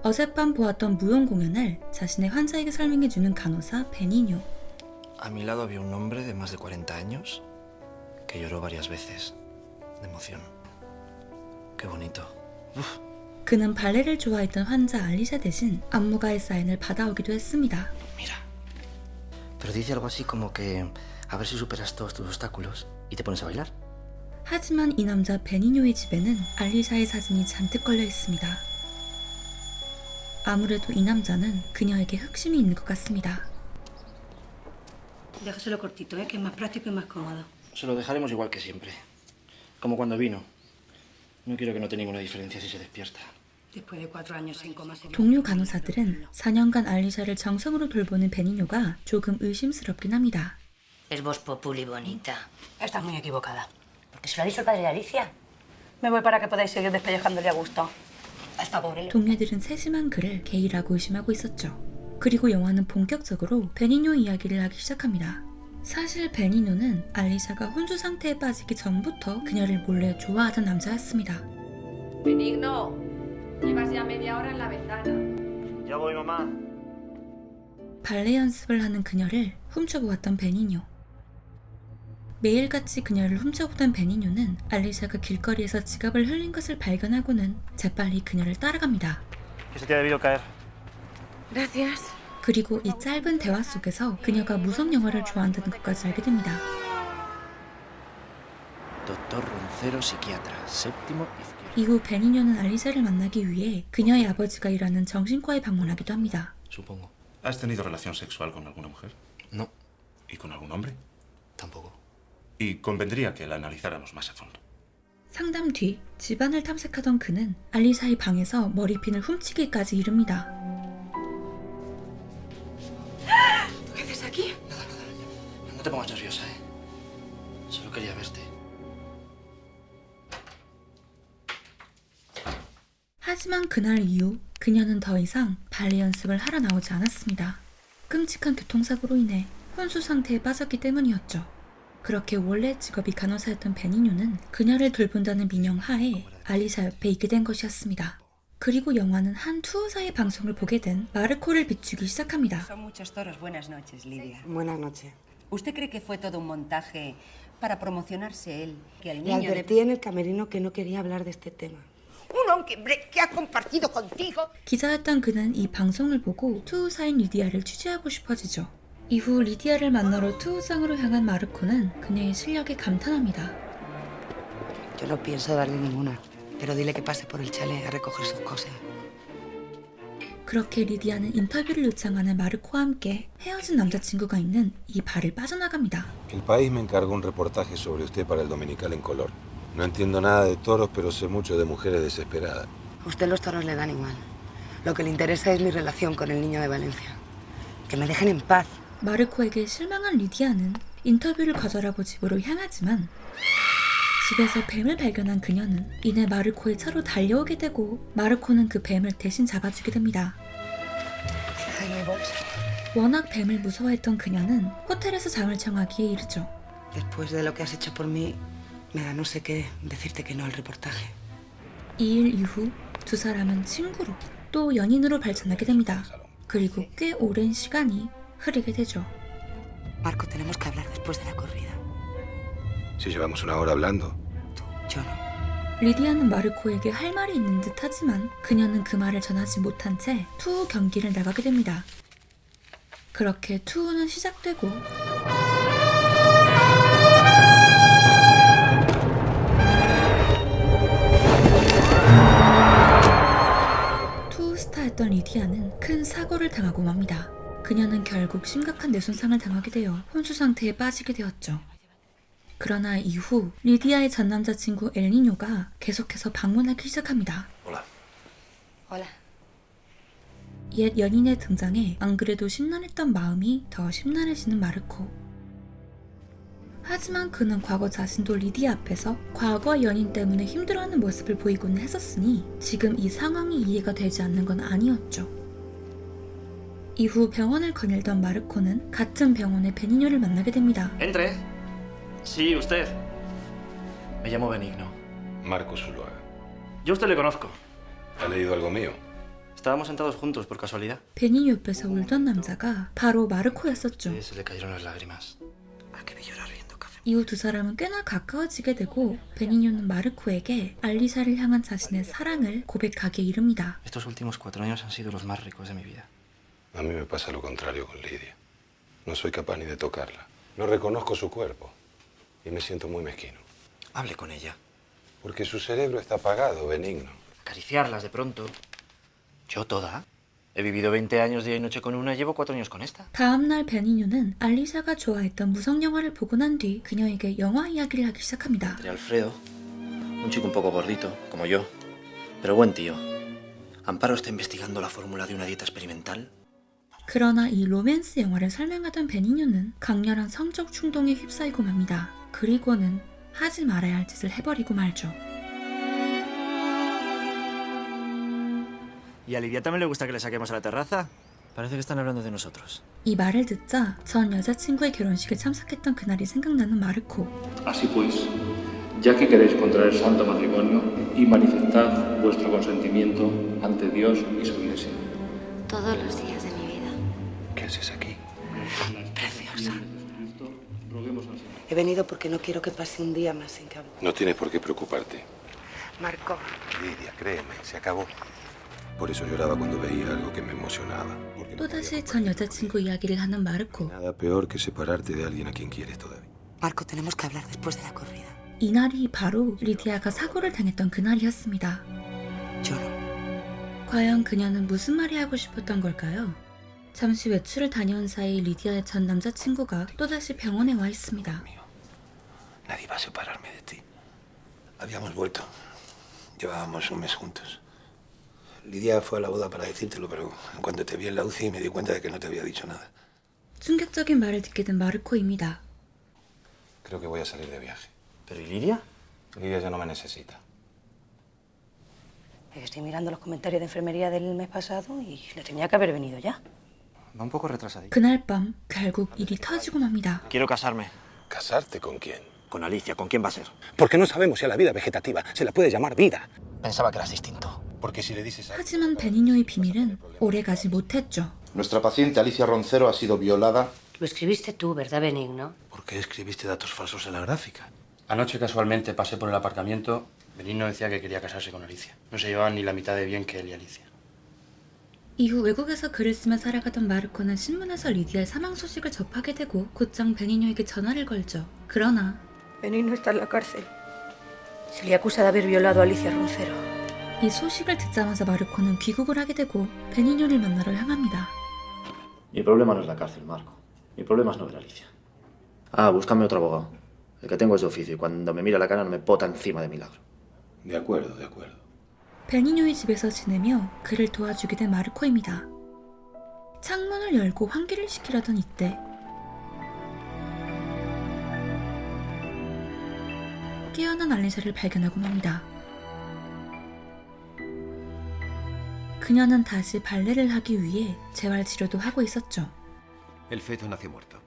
어젯밤 보았던 무용 공연을 자신의 환자에게 설명해주는 간호사 베니뇨. A mi lado había un hombre de más de 40 años que lloró varias veces de emoción. Qué bonito. Uf. 그는 발레를 좋아했던 환자 알리샤 대신 안무가의 사인을 받아오기도 했습니다. Mira. Pero dice algo así como que a ver si superas todos tus obstáculos y te pones a bailar. 하지만 이 남자 베니뇨의 집에는 알리샤의 사진이 잔뜩 걸려 있습니다. 아무래도 이 남자는 그녀에게 흑심이 있는 것 같습니다. Déjaselo cortito, que es más práctico y más cómodo. Se lo dejaremos igual que siempre. Como cuando vino. No quiero que note ninguna diferencia si se despierta. Después de 4 años sin coma... 동료 간호사들은 4년간 알리샤를 정성으로 돌보는 베니뇨가 조금 의심스럽긴 합니다. Es voz populi bonita. Estás muy equivocada. ¿Porque se lo ha dicho el padre de Alicia? Me voy para que podáis seguir despellejándole a gusto. A esta pobre... 동료들은 세심한 그를 게이라고 의심하고 있었죠. 그리고 영화는 본격적으로 베니뇨 이야기를 하기 시작합니다. 사실 베니뇨는 알리샤가 혼수 상태에 빠지기 전부터 그녀를 몰래 좋아하던 남자였습니다. Benigno, llevas ya media hora en la ventana. Ya voy, mamá. 발레 연습을 하는 그녀를 훔쳐보았던 베니뇨. 매일같이 그녀를 훔쳐보던 베니뇨는 알리샤가 길거리에서 지갑을 흘린 것을 발견하고는 재빨리 그녀를 따라갑니다. Que se te ha debido caer. Gracias. 그리고 이 짧은 대화 속에서 그녀가 무성 영화를 좋아한다는 것까지 알게 됩니다. Doctor Roncero, psiquiatra, séptimo izquierdo. 이후 베니뇨는 알리샤를 만나기 위해 그녀의 아버지가 일하는 정신과에 방문하기도 합니다. Supongo. ¿Has tenido relación sexual con alguna mujer? No, ¿Y con algún hombre? tampoco. Y convendría que la analizáramos más a fondo. 상담 뒤 집안을 탐색하던 그는 알리샤의 방에서 머리핀을 훔치기까지 이릅니다. ¿Qué haces aquí? No te pongas nerviosa, ¿eh? Solo quería verte. 하지만 그날 이후 그녀는 더 이상 발레 연습을 하러 나오지 않았습니다. 끔찍한 교통사고로 인해 혼수 상태에 빠졌기 때문이었죠. 그렇게 원래 직업이 간호사였던 베니뇨는 그녀를 돌본다는 민영 하에 알리샤 옆에 있게 된 것이었습니다. 그리고 영화는 한 투어사의 방송을 보게 된 마르코를 비추기 시작합니다. Son muchos toros. Buenas noches, Lidia. Buenas noches. ¿Usted cree que fue todo un montaje para promocionarse él? Que al Le niño advertí en el camerino que no quería hablar de este tema. Un hombre que ha compartido contigo. 기자였던 그는 이 방송을 보고 투우사인 리디아를 취재하고 싶어지죠. 이후 리디아를 만나러 투우상으로 향한 마르코는 그녀의 실력에 감탄합니다. Yo no pienso darle ninguna, pero dile que pase por el chalet a recoger sus cosas. 그렇게 리디아는 인터뷰를 요청하는 마르코와 함께 헤어진 남자친구가 있는 이 바를 빠져나갑니다. El país me encargó un reportaje sobre usted para el Dominical en color. No entiendo nada de toros, pero sé mucho de mujeres desesperadas. Usted los toros le dan igual. Lo que le interesa es mi relación con el niño de Valencia. Que me dejen en paz. 마르코에게 실망한 리디아는 인터뷰를 거절하고 집으로 향하지만 집에서 뱀을 발견한 그녀는 이내 마르코의 차로 달려오게 되고 마르코는 그 뱀을 대신 잡아주게 됩니다. 워낙 뱀을 무서워했던 그녀는 호텔에서 잠을 청하기에 이르죠. Después de lo que has hecho por mí, me da no sé qué decirte que no al reportaje. 이 일 이후 두 사람은 친구로 또 연인으로 발전하게 됩니다. 그리고 꽤 오랜 시간이 흐르게 되죠. Marco, tenemos que hablar después de la corrida. Si llevamos una hora hablando. Tú, yo no. 리디아는 마르코에게 할 말이 있는 듯 하지만 그녀는 그 말을 전하지 못한 채 투우 경기를 나가게 됩니다. 그렇게 투우는 시작되고 투우 스타였던 리디아는 큰 사고를 당하고 맙니다. 그녀는 결국 심각한 뇌손상을 당하게 되어 혼수 상태에 빠지게 되었죠. 그러나 이후 리디아의 전 남자친구 엘니뇨가 계속해서 방문하기 시작합니다. Hola. Hola. 옛 연인의 등장에 안 그래도 심란했던 마음이 더 심란해지는 마르코. 하지만 그는 과거 자신도 리디아 앞에서 과거 연인 때문에 힘들어하는 모습을 보이고는 했었으니 지금 이 상황이 이해가 되지 않는 건 아니었죠. 이후 병원을 거닐던 마르코는 같은 병원의 베니뇨를 만나게 됩니다. Entre. Sí, usted. Me llamo Benigno. Marcos Zuluaga. Yo a usted le conozco. ¿Ha leído algo mío? Estábamos sentados juntos por casualidad. 베니뉴 옆에서 울던 남자가 바로 마르코였었죠. Se le cayeron las lágrimas. ¿A qué vi llorar viendo café? 이후 두 사람은 꽤나 가까워지게 되고 베니뉴는 마르코에게 알리샤를 향한 자신의 사랑을 고백하기에 이릅니다. Estos últimos 4 años han sido los más ricos de mi vida. A mí me pasa lo contrario con Lidia. No soy capaz ni de tocarla. No reconozco su cuerpo y me siento muy mezquino. Hable con ella. Porque su cerebro está apagado, benigno. Acariciarlas de pronto. ¿Yo toda? He vivido 20 años día y noche con una y llevo 4 años con esta. 다음날 베니뉴는 알리샤가 좋아했던 무성 영화를 보고 난 뒤 그녀에게 영화 이야기를 하기 시작합니다. Entre Alfredo, un chico un poco gordito, como yo, pero buen tío. Amparo está investigando la fórmula de una dieta experimental. 그러나 이 로맨스 영화를 설명하던 베니뉴는 강렬한 성적 충동에 휩싸이고 맙니다. 그리고는 하지 말아야 할 짓을 해버리고 말죠. ¿Y a Lidia también le gusta que le saquemos a la terraza? Parece que están hablando de nosotros. 이 말을 듣자 전 여자친구의 결혼식에 참석했던 그날이 생각나는 마르코. Así pues, ya que queréis contraer santo matrimonio y manifestad vuestro consentimiento ante Dios y su Iglesia. Todos los días de mi vida. ¿Qué haces aquí? Preciosa. Roguemos al Señor. He venido porque no quiero que pase un día más sin que hable. No tienes por qué preocuparte. Marco, Lidia, créeme, se acabó. Por eso lloraba cuando veía algo que me emocionaba. Porque no podía 또다시 전 여자친구 이야기를 하는 마르코. nada peor que separarte de alguien a quien quieres todavía. Marco, tenemos que hablar después de la corrida. 이날이 바로 리디아가 사고를 당했던 그날이었습니다. Lloro. 과연 그녀는 무슨 말이 하고 싶었던 걸까요? 잠시 외출을 다녀온 사이 리디아의 전 남자친구가 또다시 병원에 와 있습니다. Nadie va a separarme de ti. Habíamos vuelto. Llevábamos un mes juntos. Lidia fue a la boda para decírtelo, pero en cuanto te vi en la UCI me di cuenta de que no te había dicho nada. 충격적인 말을 듣게 된 마르코입니다. Creo que voy a salir de viaje. ¿Pero y Lidia? Lidia ya no me necesita. Estoy mirando los comentarios de enfermería del mes pasado y le tenía que haber venido ya. Va un poco retrasadita. 그날 밤 결국 일이 터지고 맙니다. Quiero casarme. ¿Casarte con quién? Con Alicia. ¿Con quién va a ser? Porque no sabemos si a la vida vegetativa se la puede llamar vida. Pensaba que eras distinto. Porque si le dices a... 하지만 베니뇨의 비밀은 오래가지 못했죠. Nuestra paciente Alicia Roncero ha sido violada. Lo escribiste tú, ¿verdad, Benigno? ¿Por qué escribiste datos falsos en la gráfica? Anoche casualmente pasé por el aparcamiento. Benigno decía que quería casarse con Alicia. No se llevaban ni la mitad de bien que él y Alicia. 이후 외국에서 글을 쓰며 살아가던 마르코는 신문에서 리디아의 사망 소식을 접하게 되고 곧장 베니뇨에게 전화를 걸죠. 그러나 Benigno está en la cárcel. Se le acusa de haber violado a Alicia Roncero. 이 소식을 듣자마자 마르코는 귀국을 하게 되고 베니뇨를 만나러 향합니다. Mi problema no es la cárcel, Marco. Mi problema es no ver a Alicia. Ah, búscame otro abogado. El que tengo es de oficio y cuando me mira la cara no me pota encima de milagro. De acuerdo, de acuerdo. 베니뇨의 집에서 지내며 그를 도와주게 된 마르코입니다. 창문을 열고 환기를 시키려던 이때 깨어난 알리샤를 발견하고 맙니다. 그녀는 다시 발레를 하기 위해 재활 치료도 하고 있었죠. El feto nació muerto.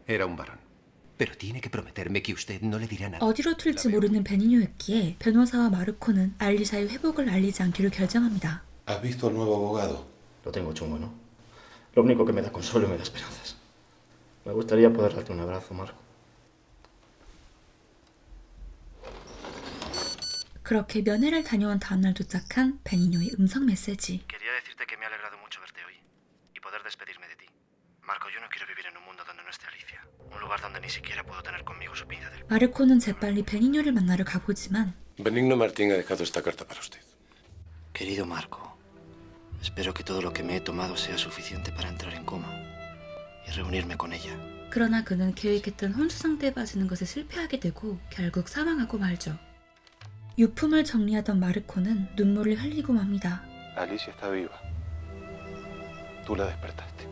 Era un varón. Pero tiene que prometerme que usted no le dirá nada. 어디로 튈지 모르는 베니뇨였기에 변호사와 마르코는 알리샤의 회복을 알리지 않기로 결정합니다. ¿Has visto al nuevo abogado? Lo tengo chungo, ¿no? Lo único que me da consuelo y me da esperanzas. Me gustaría poder darte un abrazo, Marco. 그렇게 면회를 다녀온 다음날 도착한 베니뇨의 음성 메시지. Quería decirte que me ha alegrado mucho verte hoy y poder despedirme de ti. Marco, yo no quiero vivir en un mundo donde no esté Alicia. Un lugar donde ni siquiera puedo tener conmigo su pinza del... 마르코는 재빨리 베니뇨를 만나러 가보지만 Benigno Martín ha dejado esta carta para usted. Querido Marco, espero que todo lo que me he tomado sea suficiente para entrar en coma y reunirme con ella. 그러나 그는 계획했던 혼수 상태에 빠지는 것에 실패하게 되고 결국 사망하고 말죠. 유품을 정리하던 마르코는 눈물을 흘리고 맙니다. Alicia está viva. Tú la despertaste.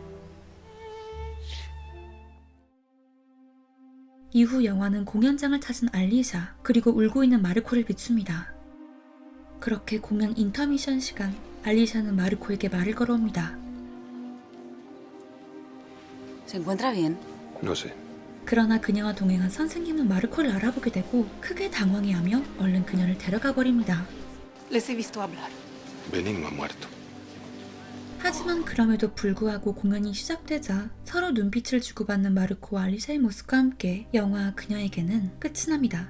이후 영화는 공연장을 찾은 알리샤 그리고 울고 있는 마르코를 비춥니다. 그렇게 공연 인터미션 시간, 알리샤는 마르코에게 말을 걸어옵니다. ¿Se encuentra bien? No sé. 그러나 그녀와 동행한 선생님은 마르코를 알아보게 되고 크게 당황해하며 얼른 그녀를 데려가 버립니다. Les he visto hablar. Benigno ha muerto. 하지만 그럼에도 불구하고 공연이 시작되자 서로 눈빛을 주고받는 마르코와 알리샤의 모습과 함께 영화 그녀에게는 끝이 납니다.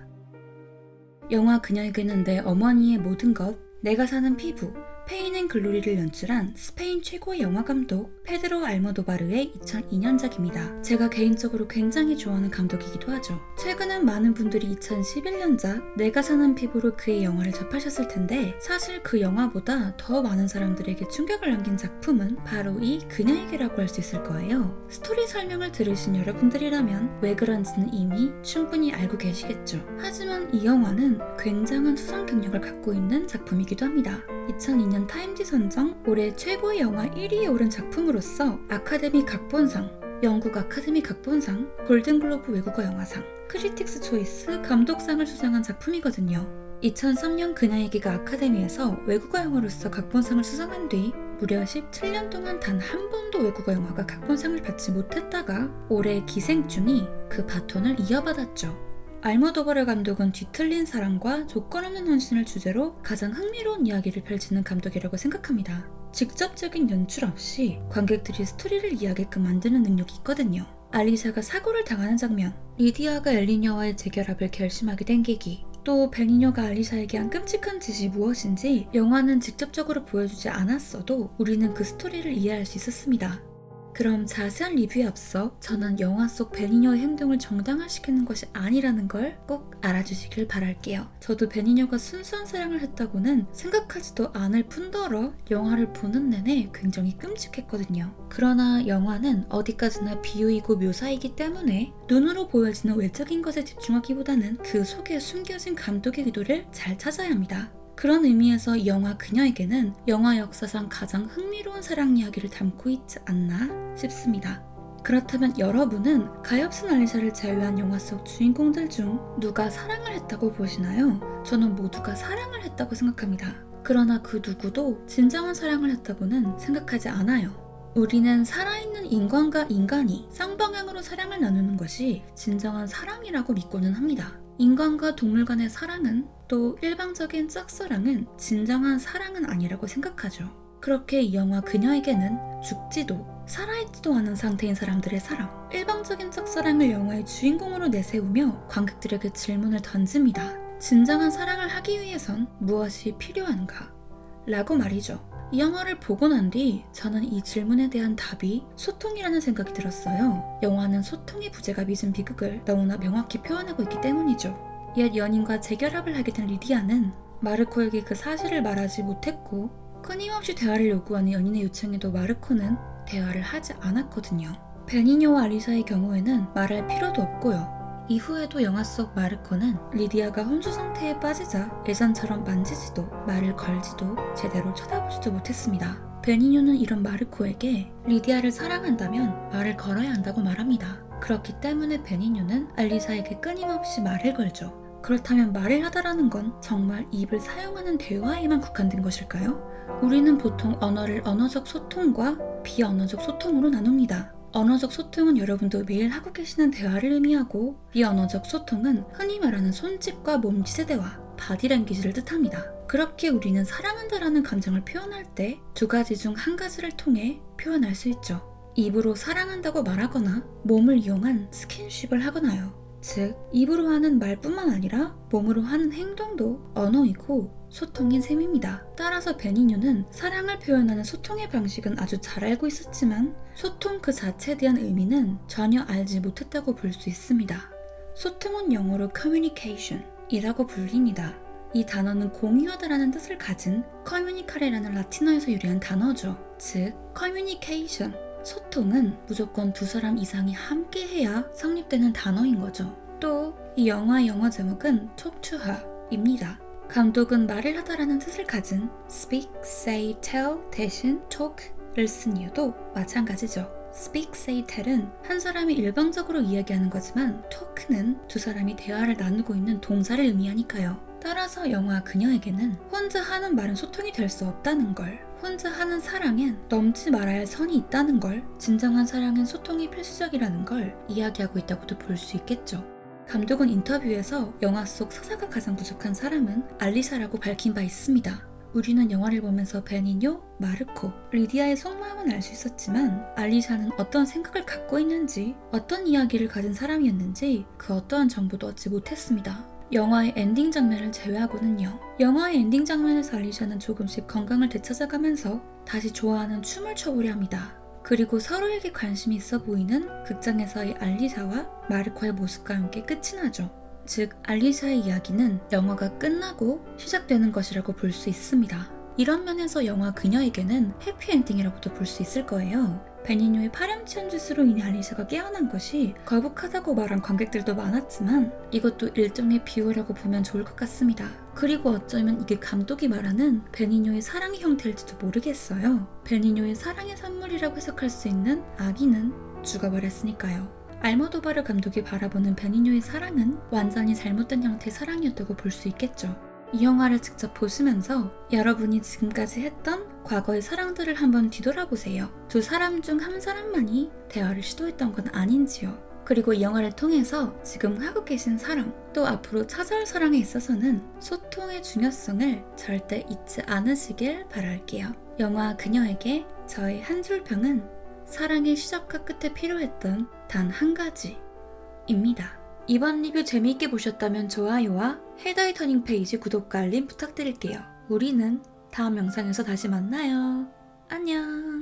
영화 그녀에게는 내 어머니의 모든 것, 내가 사는 피부, 페인 앤 글로리를 연출한 스페인 최고의 영화 감독 페드로 알모도바르의 2002년작입니다. 제가 개인적으로 굉장히 좋아하는 감독이기도 하죠. 최근엔 많은 분들이 2011년작 내가 사는 피부로 그의 영화를 접하셨을 텐데 사실 그 영화보다 더 많은 사람들에게 충격을 남긴 작품은 바로 이 그녀에게라고 할 수 있을 거예요. 스토리 설명을 들으신 여러분들이라면 왜 그런지는 이미 충분히 알고 계시겠죠. 하지만 이 영화는 굉장한 수상 경력을 갖고 있는 작품이기도 합니다. 2002년 타임지 선정 올해 최고의 영화 1위에 오른 작품으로서 아카데미 각본상, 영국 아카데미 각본상, 골든글로브 외국어 영화상, 크리틱스 초이스 감독상을 수상한 작품이거든요. 2003년 그녀에게가 아카데미에서 외국어 영화로서 각본상을 수상한 뒤 무려 17년 동안 단 한 번도 외국어 영화가 각본상을 받지 못했다가 올해 기생충이 그 바톤을 이어받았죠. 알모도바르 감독은 뒤틀린 사랑과 조건 없는 헌신을 주제로 가장 흥미로운 이야기를 펼치는 감독이라고 생각합니다. 직접적인 연출 없이 관객들이 스토리를 이해하게끔 만드는 능력이 있거든요. 알리샤가 사고를 당하는 장면, 리디아가 엘리녀와의 재결합을 결심하게 된 계기, 또 베니녀가 알리샤에게 한 끔찍한 짓이 무엇인지 영화는 직접적으로 보여주지 않았어도 우리는 그 스토리를 이해할 수 있었습니다. 그럼 자세한 리뷰에 앞서 저는 영화 속 베니녀의 행동을 정당화시키는 것이 아니라는 걸 꼭 알아주시길 바랄게요. 저도 베니녀가 순수한 사랑을 했다고는 생각하지도 않을 뿐더러 영화를 보는 내내 굉장히 끔찍했거든요. 그러나 영화는 어디까지나 비유이고 묘사이기 때문에 눈으로 보여지는 외적인 것에 집중하기보다는 그 속에 숨겨진 감독의 의도를 잘 찾아야 합니다. 그런 의미에서 이 영화 그녀에게는 영화 역사상 가장 흥미로운 사랑 이야기를 담고 있지 않나 싶습니다. 그렇다면 여러분은 가엾은 알리샤를 제외한 영화 속 주인공들 중 누가 사랑을 했다고 보시나요? 저는 모두가 사랑을 했다고 생각합니다. 그러나 그 누구도 진정한 사랑을 했다고는 생각하지 않아요. 우리는 살아있는 인간과 인간이 쌍방향으로 사랑을 나누는 것이 진정한 사랑이라고 믿고는 합니다. 인간과 동물 간의 사랑은 또 일방적인 짝사랑은 진정한 사랑은 아니라고 생각하죠. 그렇게 이 영화 그녀에게는 죽지도 살아있지도 않은 상태인 사람들의 사랑, 일방적인 짝사랑을 영화의 주인공으로 내세우며 관객들에게 질문을 던집니다. 진정한 사랑을 하기 위해선 무엇이 필요한가? 라고 말이죠. 이 영화를 보고 난 뒤 저는 이 질문에 대한 답이 소통이라는 생각이 들었어요. 영화는 소통의 부재가 빚은 비극을 너무나 명확히 표현하고 있기 때문이죠. 옛 연인과 재결합을 하게 된 리디아는 마르코에게 그 사실을 말하지 못했고 끊임없이 대화를 요구하는 연인의 요청에도 마르코는 대화를 하지 않았거든요. 베니녀와 알리샤의 경우에는 말할 필요도 없고요. 이후에도 영화 속 마르코는 리디아가 혼수 상태에 빠지자 예전처럼 만지지도 말을 걸지도 제대로 쳐다보지도 못했습니다. 베니녀는 이런 마르코에게 리디아를 사랑한다면 말을 걸어야 한다고 말합니다. 그렇기 때문에 베니녀는 알리샤에게 끊임없이 말을 걸죠. 그렇다면 말을 하다라는 건 정말 입을 사용하는 대화에만 국한된 것일까요? 우리는 보통 언어를 언어적 소통과 비언어적 소통으로 나눕니다. 언어적 소통은 여러분도 매일 하고 계시는 대화를 의미하고 비언어적 소통은 흔히 말하는 손짓과 몸짓의 대화, 바디랭귀지를 뜻합니다. 그렇게 우리는 사랑한다라는 감정을 표현할 때 두 가지 중 한 가지를 통해 표현할 수 있죠. 입으로 사랑한다고 말하거나 몸을 이용한 스킨십을 하거나요. 즉, 입으로 하는 말뿐만 아니라 몸으로 하는 행동도 언어이고 소통인 셈입니다. 따라서 베니녀는 사랑을 표현하는 소통의 방식은 아주 잘 알고 있었지만 소통 그 자체에 대한 의미는 전혀 알지 못했다고 볼 수 있습니다. 소통은 영어로 communication이라고 불립니다. 이 단어는 공유하다라는 뜻을 가진 커뮤니카레라는 라틴어에서 유래한 단어죠. 즉, communication, 소통은 무조건 두 사람 이상이 함께 해야 성립되는 단어인 거죠. 또 이 영화의 영어 제목은 Talk to Her입니다. 감독은 말을 하다라는 뜻을 가진 speak, say, tell 대신 talk를 쓴 이유도 마찬가지죠. speak, say, tell은 한 사람이 일방적으로 이야기하는 거지만 talk는 두 사람이 대화를 나누고 있는 동사를 의미하니까요. 따라서 영화 그녀에게는 혼자 하는 말은 소통이 될 수 없다는 걸, 혼자 하는 사랑엔 넘지 말아야 할 선이 있다는 걸, 진정한 사랑엔 소통이 필수적이라는 걸 이야기하고 있다고도 볼 수 있겠죠. 감독은 인터뷰에서 영화 속 서사가 가장 부족한 사람은 알리샤라고 밝힌 바 있습니다. 우리는 영화를 보면서 베니뇨, 마르코, 리디아의 속마음은 알 수 있었지만 알리샤는 어떤 생각을 갖고 있는지, 어떤 이야기를 가진 사람이었는지 그 어떠한 정보도 얻지 못했습니다. 영화의 엔딩 장면을 제외하고는요. 영화의 엔딩 장면에서 알리샤는 조금씩 건강을 되찾아가면서 다시 좋아하는 춤을 춰보려 합니다. 그리고 서로에게 관심이 있어 보이는 극장에서의 알리샤와 마르코의 모습과 함께 끝이 나죠. 즉, 알리샤의 이야기는 영화가 끝나고 시작되는 것이라고 볼 수 있습니다. 이런 면에서 영화 그녀에게는 해피엔딩이라고도 볼 수 있을 거예요. 베니뇨의 파렴치한 짓으로 인해 알리샤가 깨어난 것이 거북하다고 말한 관객들도 많았지만 이것도 일종의 비유라고 보면 좋을 것 같습니다. 그리고 어쩌면 이게 감독이 말하는 베니뇨의 사랑의 형태일지도 모르겠어요. 베니뇨의 사랑의 선물이라고 해석할 수 있는 아기는 죽어버렸으니까요. 알모도바르 감독이 바라보는 베니뇨의 사랑은 완전히 잘못된 형태의 사랑이었다고 볼 수 있겠죠. 이 영화를 직접 보시면서 여러분이 지금까지 했던 과거의 사랑들을 한번 뒤돌아보세요. 두 사람 중 한 사람만이 대화를 시도했던 건 아닌지요. 그리고 이 영화를 통해서 지금 하고 계신 사랑, 또 앞으로 찾아올 사랑에 있어서는 소통의 중요성을 절대 잊지 않으시길 바랄게요. 영화 그녀에게 저의 한 줄 평은 사랑의 시작과 끝에 필요했던 단 한 가지입니다. 이번 리뷰 재미있게 보셨다면 좋아요와 헤더의 터닝 페이지 구독과 알림 부탁드릴게요. 우리는 다음 영상에서 다시 만나요. 안녕.